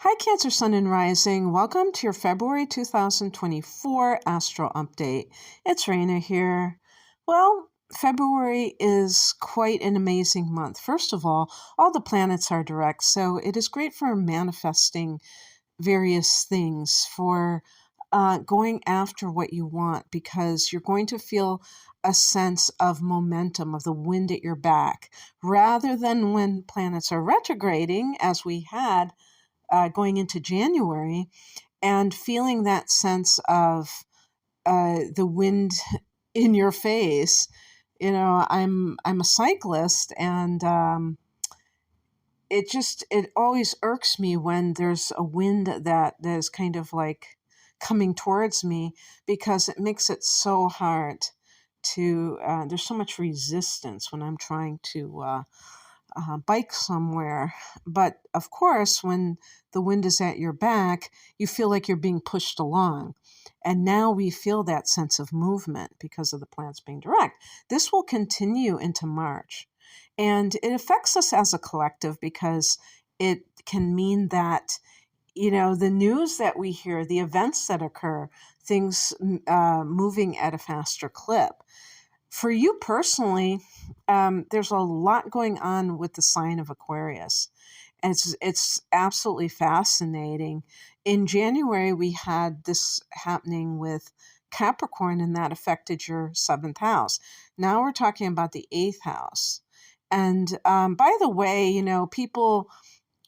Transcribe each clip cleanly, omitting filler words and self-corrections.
Hi, Cancer Sun and Rising. Welcome to your February 2024 Astro Update. It's Raina here. Well, February is quite an amazing month. First of all the planets are direct, so it is great for manifesting various things, for going after what you want, because you're going to feel a sense of momentum, of the wind at your back, rather than when planets are retrograding, as we had going into January, and feeling that sense of the wind in your face. I'm a cyclist, and it always irks me when there's a wind that is kind of like coming towards me, because it makes it so hard to. There's so much resistance when I'm trying to bike somewhere. But of course, when the wind is at your back, you feel like you're being pushed along. And now we feel that sense of movement because of the planets being direct. This will continue into March. And it affects us as a collective because it can mean that, the news that we hear, the events that occur, things moving at a faster clip. For you personally, there's a lot going on with the sign of Aquarius. And it's absolutely fascinating. In January, we had this happening with Capricorn, and that affected your seventh house. Now we're talking about the eighth house. And by the way, people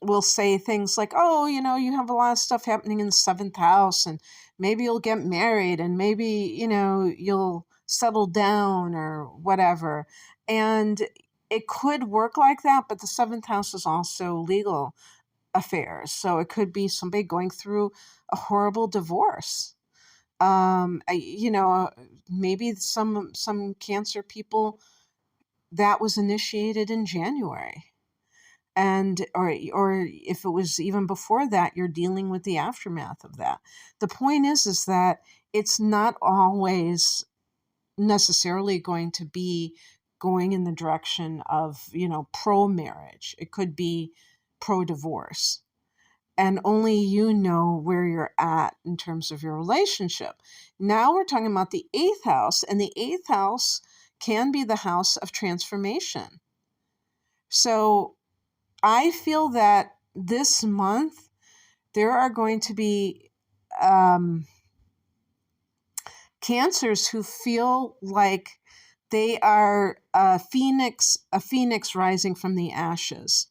will say things like, oh, you have a lot of stuff happening in the seventh house, and maybe you'll get married, and maybe, you'll settle down or whatever. And it could work like that, but the seventh house is also legal affairs. So it could be somebody going through a horrible divorce. Maybe some Cancer people, that was initiated in January, and or if it was even before that, you're dealing with the aftermath of that. The point is that it's not always necessarily going to be going in the direction of, pro marriage. It could be pro divorce, and only you know where you're at in terms of your relationship. Now we're talking about the eighth house, and the eighth house can be the house of transformation. So I feel that this month there are going to be Cancers who feel like they are a phoenix rising from the ashes,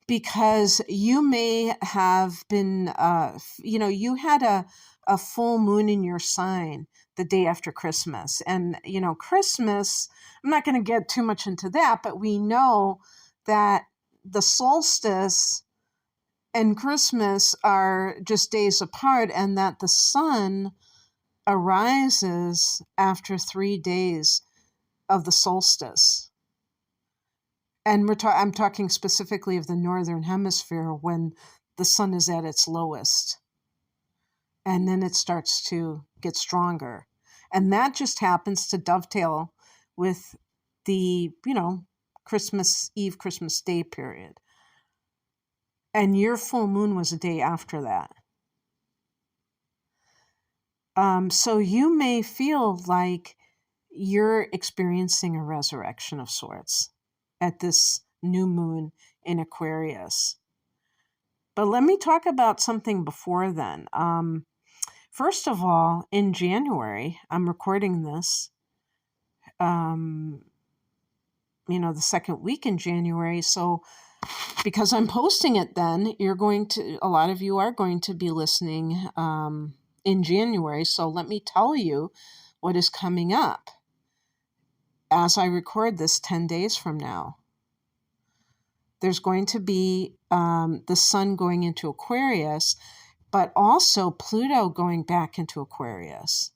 because you may have been, you had a full moon in your sign the day after Christmas. And, Christmas, I'm not going to get too much into that, but we know that the solstice and Christmas are just days apart, and that the sun arises after 3 days of the solstice. And I'm talking specifically of the northern hemisphere, when the sun is at its lowest. And then it starts to get stronger. And that just happens to dovetail with the, Christmas Eve, Christmas Day period. And your full moon was a day after that. So you may feel like you're experiencing a resurrection of sorts at this new moon in Aquarius. But let me talk about something before then. First of all, in January, I'm recording this, the second week in January. So because I'm posting it then, a lot of you are going to be listening in January. So let me tell you what is coming up as I record this 10 days from now. There's going to be the sun going into Aquarius, but also Pluto going back into Aquarius.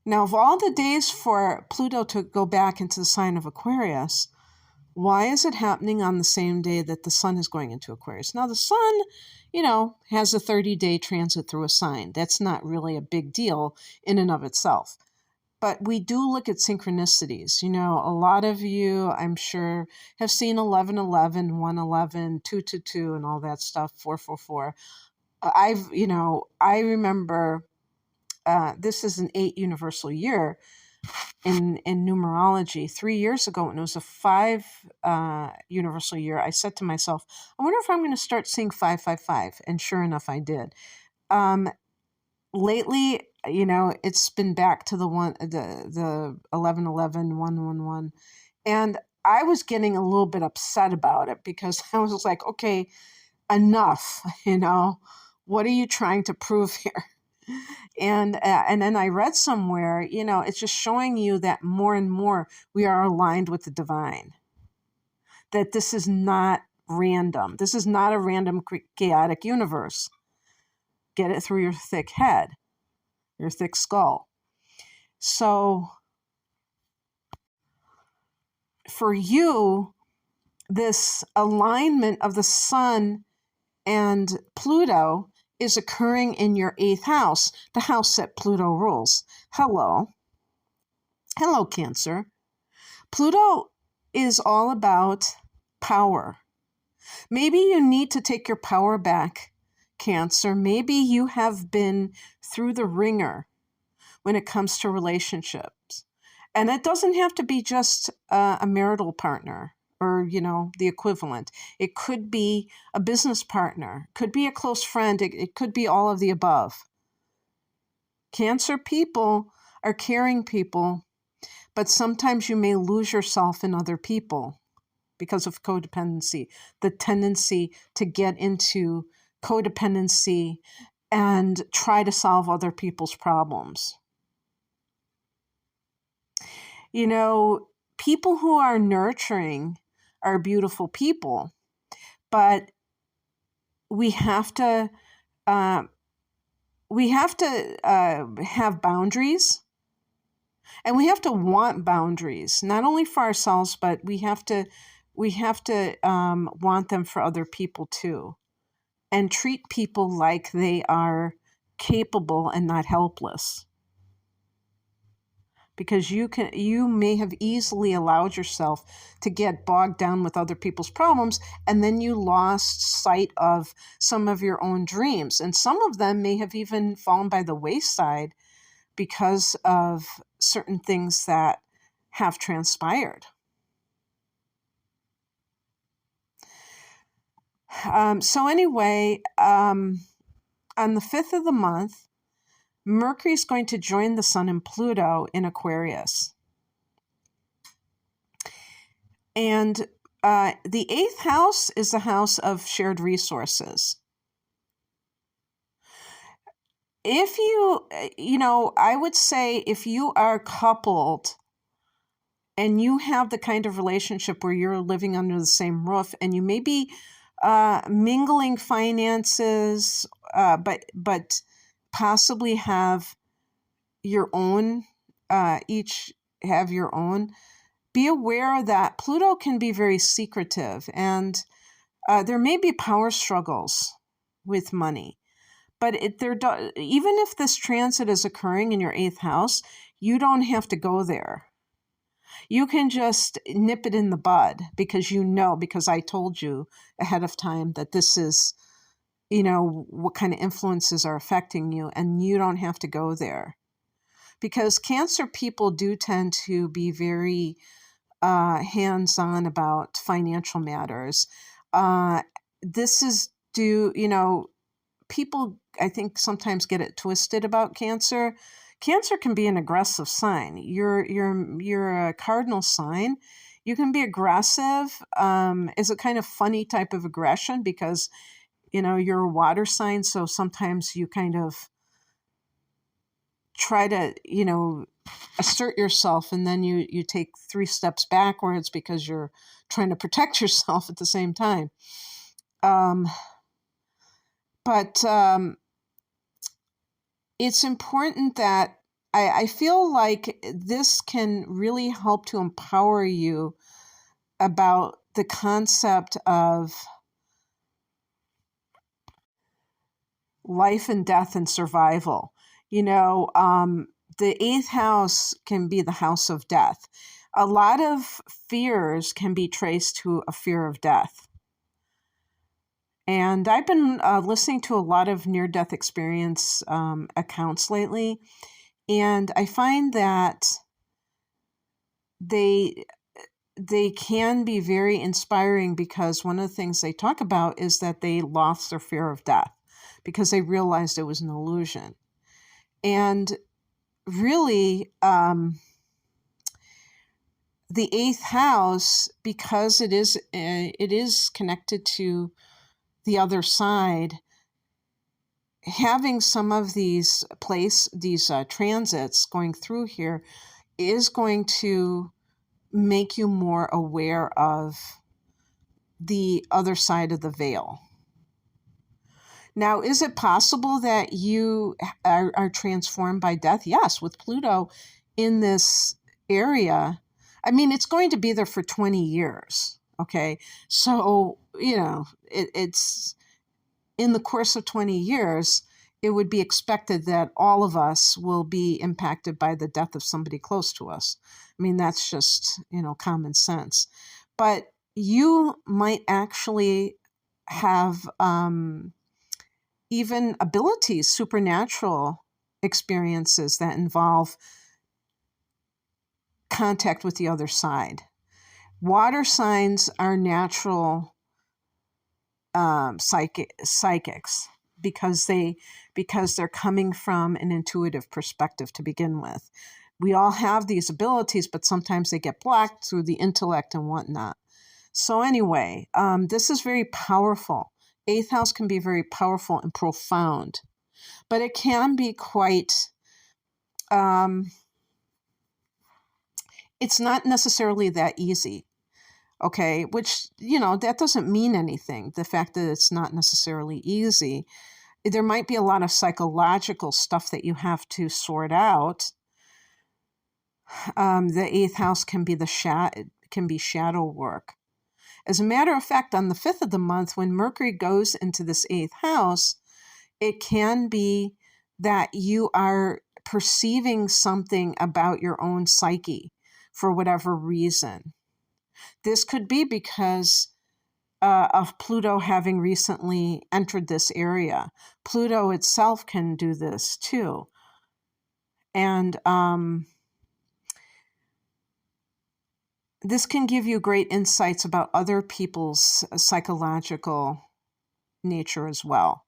Now, of all the days for Pluto to go back into the sign of Aquarius, why is it happening on the same day that the sun is going into Aquarius? Now, the sun, has a 30-day transit through a sign. That's not really a big deal in and of itself. but we do look at synchronicities. A lot of you, I'm sure, have seen 1111, 111, 222, and all that stuff, 444. I remember this is an 8 universal year in numerology. 3 years ago, when it was a 5 universal year, I said to myself, I wonder if I'm going to start seeing 555. And sure enough, I did. Lately, it's been back to the 1111, 111. And I was getting a little bit upset about it because I was like, okay, enough, what are you trying to prove here? And then I read somewhere, it's just showing you that more and more we are aligned with the divine, that this is not random. This is not a random, chaotic universe. Get it through your thick head, your thick skull. So for you, this alignment of the sun and Pluto is occurring in your 8th house, the house that Pluto rules. Hello, Cancer. Pluto is all about power. Maybe you need to take your power back, Cancer. Maybe you have been through the ringer when it comes to relationships. And it doesn't have to be just a marital partner or, the equivalent. It could be a business partner, could be a close friend. It could be all of the above. Cancer people are caring people, but sometimes you may lose yourself in other people because of codependency, the tendency to get into codependency and try to solve other people's problems. People who are nurturing are beautiful people, but we have to have boundaries, and we have to want boundaries, not only for ourselves, but we have to want them for other people too, and treat people like they are capable and not helpless. Because you may have easily allowed yourself to get bogged down with other people's problems, and then you lost sight of some of your own dreams. And some of them may have even fallen by the wayside because of certain things that have transpired. So anyway, on the 5th of the month, Mercury is going to join the Sun and Pluto in Aquarius. And the 8th house is the house of shared resources. If I would say if you are coupled and you have the kind of relationship where you're living under the same roof and you may be mingling finances, but possibly have your own, each have your own, be aware that Pluto can be very secretive, and there may be power struggles with money. But even if this transit is occurring in your 8th house, you don't have to go there. You can just nip it in the bud because because I told you ahead of time that this is, what kind of influences are affecting you, and you don't have to go there. Because Cancer people do tend to be very hands-on about financial matters. This is people, I think, sometimes get it twisted about Cancer. Cancer can be an aggressive sign. You're a cardinal sign. You can be aggressive. It's a kind of funny type of aggression because, you're a water sign. So sometimes you kind of try to, assert yourself, and then you take 3 steps backwards because you're trying to protect yourself at the same time. But it's important that I feel like this can really help to empower you about the concept of life and death and survival. the eighth house can be the house of death. A lot of fears can be traced to a fear of death. And I've been listening to a lot of near-death experience accounts lately, and I find that they can be very inspiring, because one of the things they talk about is that they lost their fear of death because they realized it was an illusion. And really, the eighth house, because it is connected to the other side, having some of these transits going through here is going to make you more aware of the other side of the veil. Now, is it possible that you are transformed by death? Yes, with Pluto in this area. I mean, it's going to be there for 20 years, okay? So, it's in the course of 20 years, it would be expected that all of us will be impacted by the death of somebody close to us. I mean, that's just, common sense. But you might actually have even abilities, supernatural experiences that involve contact with the other side. Water signs are natural psychics because they're coming from an intuitive perspective to begin with. We all have these abilities, but sometimes they get blocked through the intellect and whatnot. So anyway, this is very powerful. Eighth house can be very powerful and profound, but it can be quite, it's not necessarily that easy. Okay, which, that doesn't mean anything. The fact that it's not necessarily easy. There might be a lot of psychological stuff that you have to sort out. The eighth house can be shadow work. As a matter of fact, on the 5th of the month, when Mercury goes into this eighth house, it can be that you are perceiving something about your own psyche for whatever reason. This could be because of Pluto having recently entered this area. Pluto itself can do this too. And this can give you great insights about other people's psychological nature as well.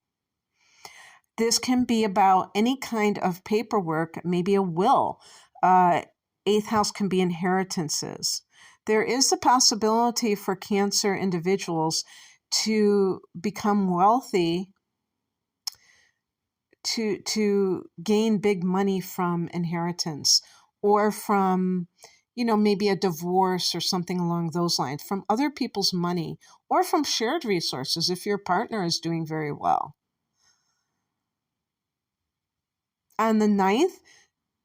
This can be about any kind of paperwork, maybe a will. Eighth house can be inheritances. There is a possibility for Cancer individuals to become wealthy, to gain big money from inheritance, or from, maybe a divorce or something along those lines, from other people's money, or from shared resources if your partner is doing very well. On the 9th,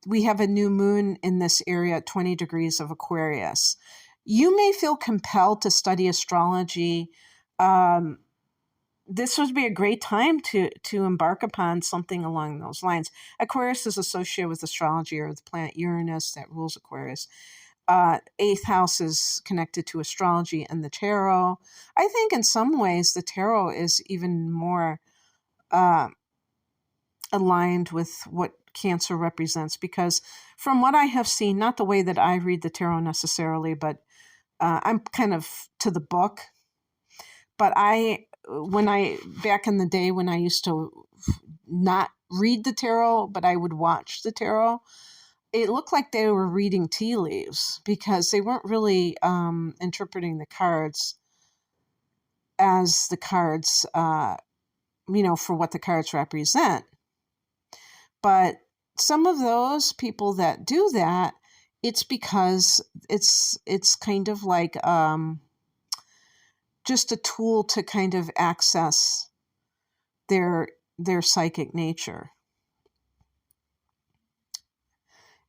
we have a new moon in this area at 20 degrees of Aquarius. You may feel compelled to study astrology. This would be a great time to embark upon something along those lines. Aquarius is associated with astrology, or the planet Uranus that rules Aquarius. Eighth house is connected to astrology and the tarot. I think in some ways the tarot is even more aligned with what Cancer represents, because from what I have seen, not the way that I read the tarot necessarily, but I'm kind of to the book. But back in the day when I used to not read the tarot, but I would watch the tarot, it looked like they were reading tea leaves, because they weren't really interpreting the cards as the cards, for what the cards represent. But some of those people that do that, it's because it's kind of like just a tool to kind of access their psychic nature.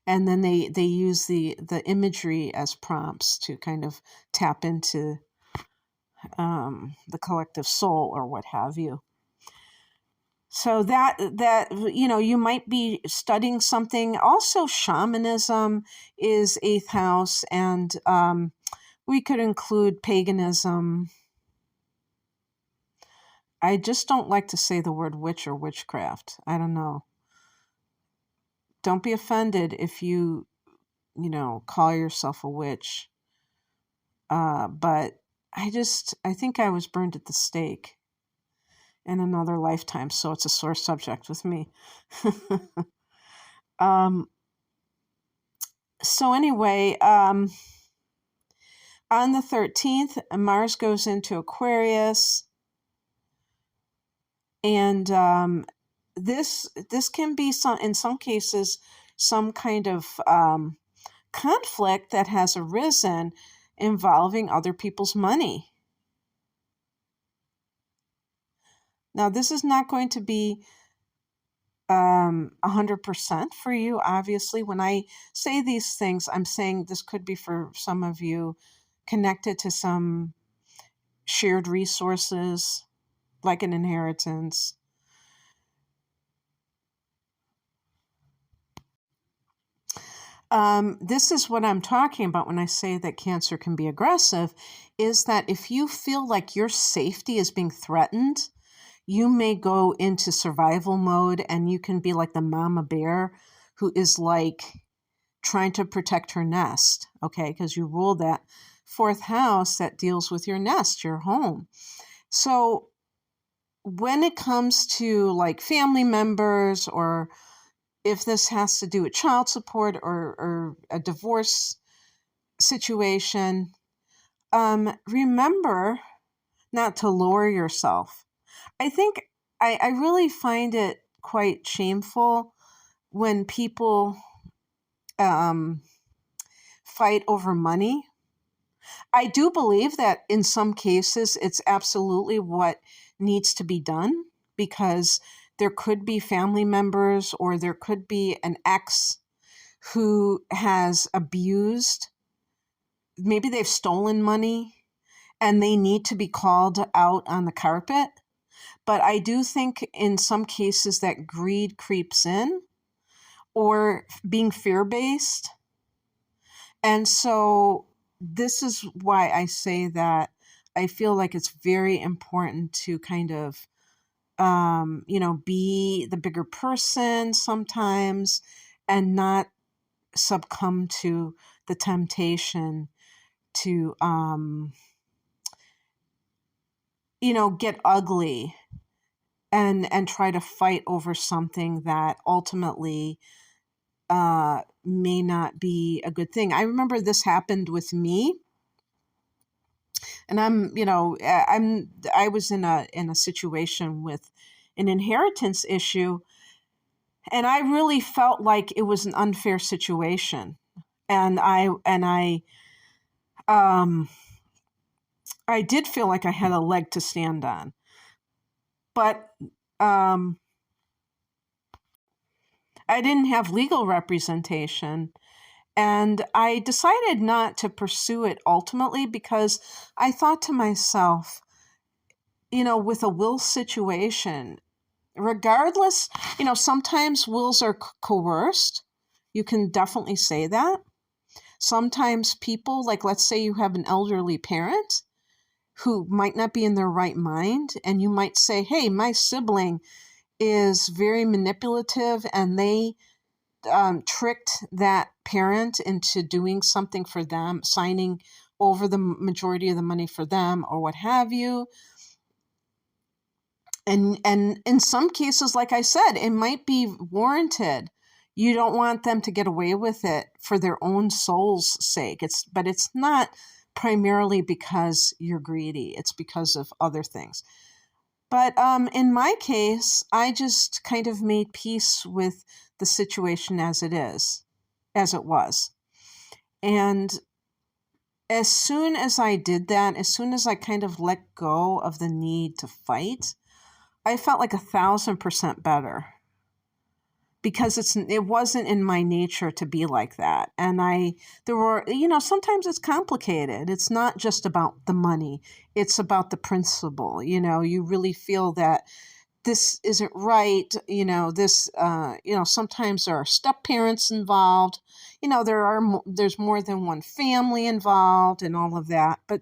And then they use the imagery as prompts to kind of tap into the collective soul or what have you. So that you might be studying something. Also, shamanism is eighth house, and we could include paganism. I just don't like to say the word witch or witchcraft. I don't know. Don't be offended if call yourself a witch. But I think I was burned at the stake in another lifetime, so it's a sore subject with me. um, so anyway, on the 13th, Mars goes into Aquarius, and this can be in some cases some kind of conflict that has arisen involving other people's money. Now, this is not going to be 100% for you. Obviously, when I say these things, I'm saying this could be for some of you connected to some shared resources like an inheritance. This is what I'm talking about when I say that Cancer can be aggressive, is that if you feel like your safety is being threatened, you may go into survival mode, and you can be like the mama bear who is like trying to protect her nest, okay? Because you rule that fourth house that deals with your nest, your home. So when it comes to like family members, or if this has to do with child support or a divorce situation, remember not to lower yourself. I think I really find it quite shameful when people fight over money. I do believe that in some cases it's absolutely what needs to be done, because there could be family members, or there could be an ex who has abused. Maybe they've stolen money and they need to be called out on the carpet. But I do think in some cases that greed creeps in, or being fear-based. And so this is why I say that I feel like it's very important to kind of, be the bigger person sometimes, and not succumb to the temptation to, get ugly and try to fight over something that ultimately may not be a good thing. I remember this happened with me, and I was in a situation with an inheritance issue, and I really felt like it was an unfair situation, and um I did feel like I had a leg to stand on, but um I didn't have legal representation. And I decided not to pursue it ultimately, because I thought to myself, with a will situation, regardless, sometimes wills are coerced. You can definitely say that. Sometimes people, like let's say you have an elderly parent who might not be in their right mind, and you might say, hey, my sibling is very manipulative, and they tricked that parent into doing something for them, signing over the majority of the money for them, or what have you. And in some cases, like I said, it might be warranted. You don't want them to get away with it for their own soul's sake. But it's not primarily because you're greedy. It's because of other things. But in my case, I just kind of made peace with the situation as it was. And as soon as I did that, as soon as I kind of let go of the need to fight, I felt like 1,000% better, because it wasn't in my nature to be like that. And there were, sometimes it's complicated. It's not just about the money. It's about the principle. You really feel that this isn't right. Sometimes there are step parents involved. There's more than one family involved and all of that, but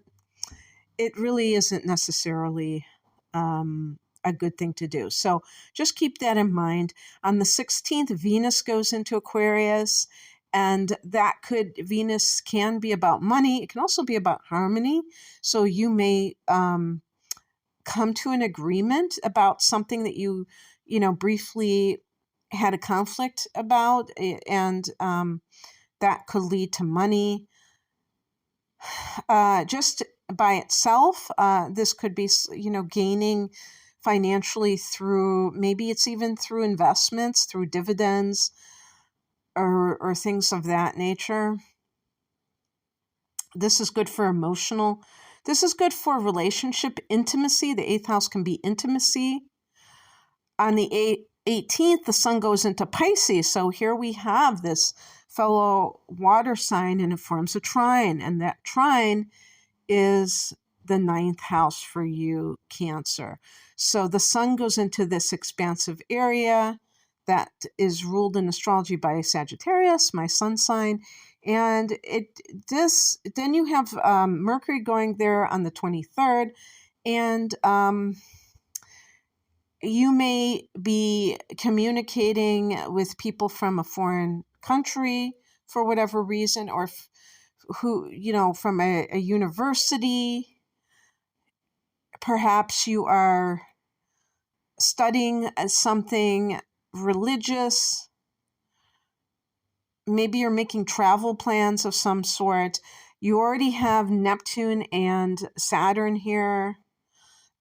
it really isn't necessarily a good thing to do. So just keep that in mind. On the 16th, Venus goes into Aquarius, and Venus can be about money. It can also be about harmony. So you may come to an agreement about something that you briefly had a conflict about, and that could lead to money. Just by itself, this could be, gaining financially through, maybe it's even through investments, through dividends, or things of that nature. This is good for emotional. This is good for relationship intimacy. The 8th house can be intimacy. On the 18th, the sun goes into Pisces. So here we have this fellow water sign, and it forms a trine. And that trine is the 9th house for you, Cancer. So the sun goes into this expansive area that is ruled in astrology by Sagittarius, my sun sign. And then you have Mercury going there on the 23rd. And you may be communicating with people from a foreign country for whatever reason, or from a university. Perhaps you are studying something religious. Maybe you're making travel plans of some sort. You already have Neptune and Saturn here.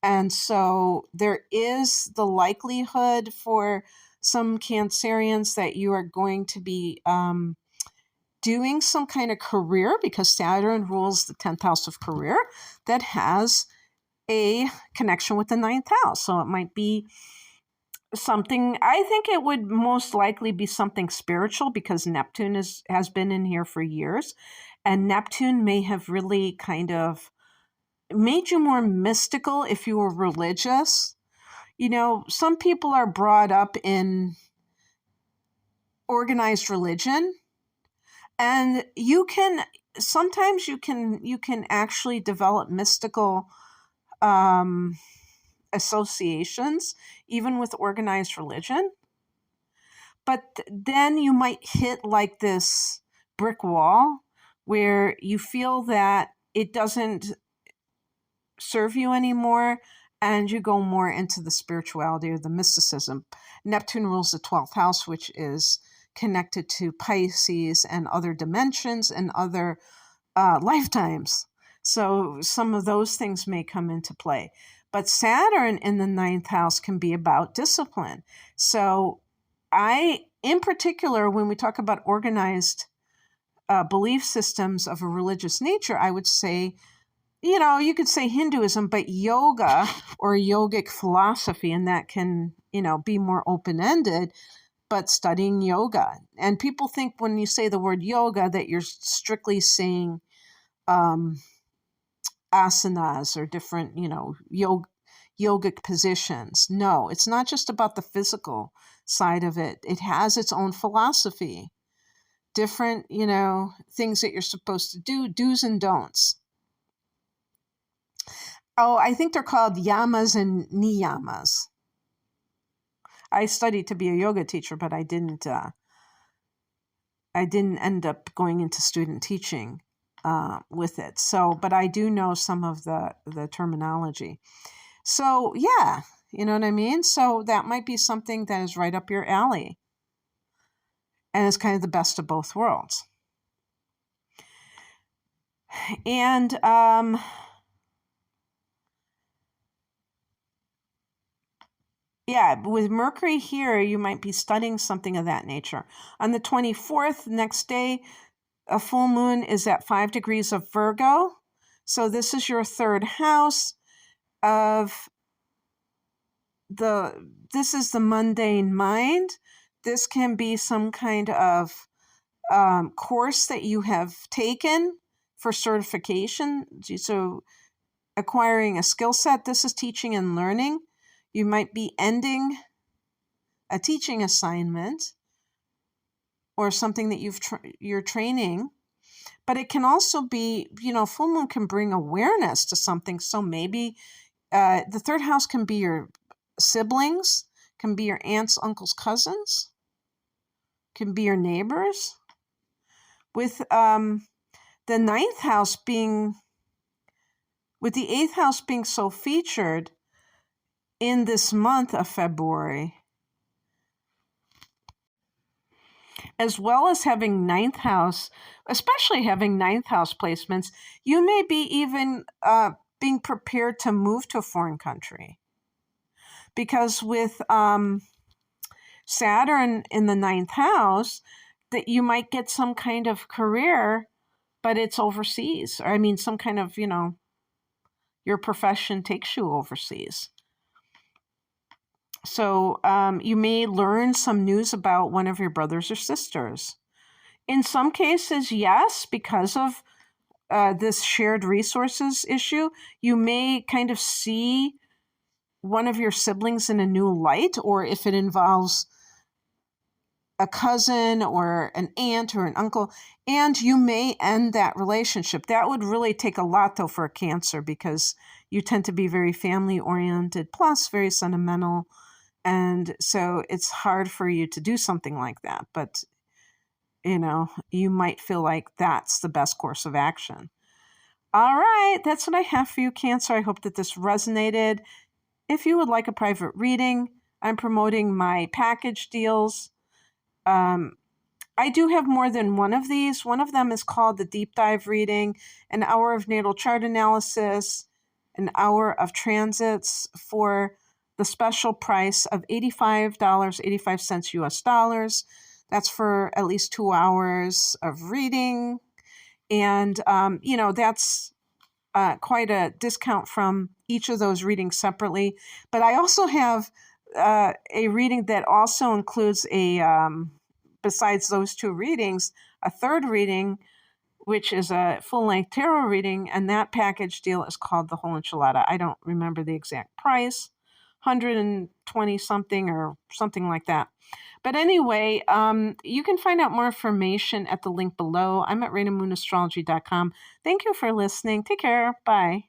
And so there is the likelihood for some Cancerians that you are going to be doing some kind of career, because Saturn rules the 10th house of career, that has a connection with the 9th house. So it might be something, I think it would most likely be something spiritual, because Neptune has been in here for years. And Neptune may have really kind of made you more mystical if you were religious. Some people are brought up in organized religion, and sometimes you can actually develop mystical associations even with organized religion. But then you might hit like this brick wall where you feel that it doesn't serve you anymore, and you go more into the spirituality or the mysticism. Neptune rules the 12th house, which is connected to Pisces and other dimensions and other lifetimes. So some of those things may come into play. But Saturn in the 9th house can be about discipline. So in particular, when we talk about organized belief systems of a religious nature, I would say, you could say Hinduism, but yoga or yogic philosophy, and that can, be more open-ended, but studying yoga. And people think when you say the word yoga that you're strictly saying asanas or different, yogic positions. No, it's not just about the physical side of it. It has its own philosophy, different, things that you're supposed to do, do's and don'ts. Oh, I think they're called yamas and niyamas. I studied to be a yoga teacher, but I didn't end up going into student teaching with it. So, but I do know some of the terminology. So, yeah, you know what I mean? So that might be something that is right up your alley. And it's kind of the best of both worlds. And yeah, with Mercury here, you might be studying something of that nature. On the 24th, next day, a full moon is at 5 degrees of Virgo. So this is your 3rd house of this is the mundane mind. This can be some kind of course that you have taken for certification. So acquiring a skill set. This is teaching and learning. You might be ending a teaching assignment or something that you're training. But it can also be, full moon can bring awareness to something. So maybe the third house can be your siblings, can be your aunts, uncles, cousins, can be your neighbors. With the ninth house being, with the eighth house being so featured in this month of February, as well as having ninth house, especially having ninth house placements, you may be even being prepared to move to a foreign country. Because with Saturn in the ninth house, that you might get some kind of career, but it's overseas. Or, I mean, some kind of, your profession takes you overseas. So you may learn some news about one of your brothers or sisters. In some cases, yes, because of this shared resources issue, you may kind of see one of your siblings in a new light, or if it involves a cousin or an aunt or an uncle, and you may end that relationship. That would really take a lot, though, for a Cancer, because you tend to be very family oriented, plus very sentimental. And so it's hard for you to do something like that. But, you might feel like that's the best course of action. All right, that's what I have for you, Cancer. I hope that this resonated. If you would like a private reading, I'm promoting my package deals. I do have more than one of these. One of them is called the Deep Dive Reading, an hour of natal chart analysis, an hour of transits for the special price of $85.85 US dollars. That's for at least 2 hours of reading. And, that's quite a discount from each of those readings separately. But I also have a reading that also includes besides those 2 readings, a third reading, which is a full-length tarot reading, and that package deal is called the Whole Enchilada. I don't remember the exact price, 120 something or something like that. But anyway, you can find out more information at the link below. I'm at RainaMoonAstrology.com. Thank you for listening. Take care. Bye.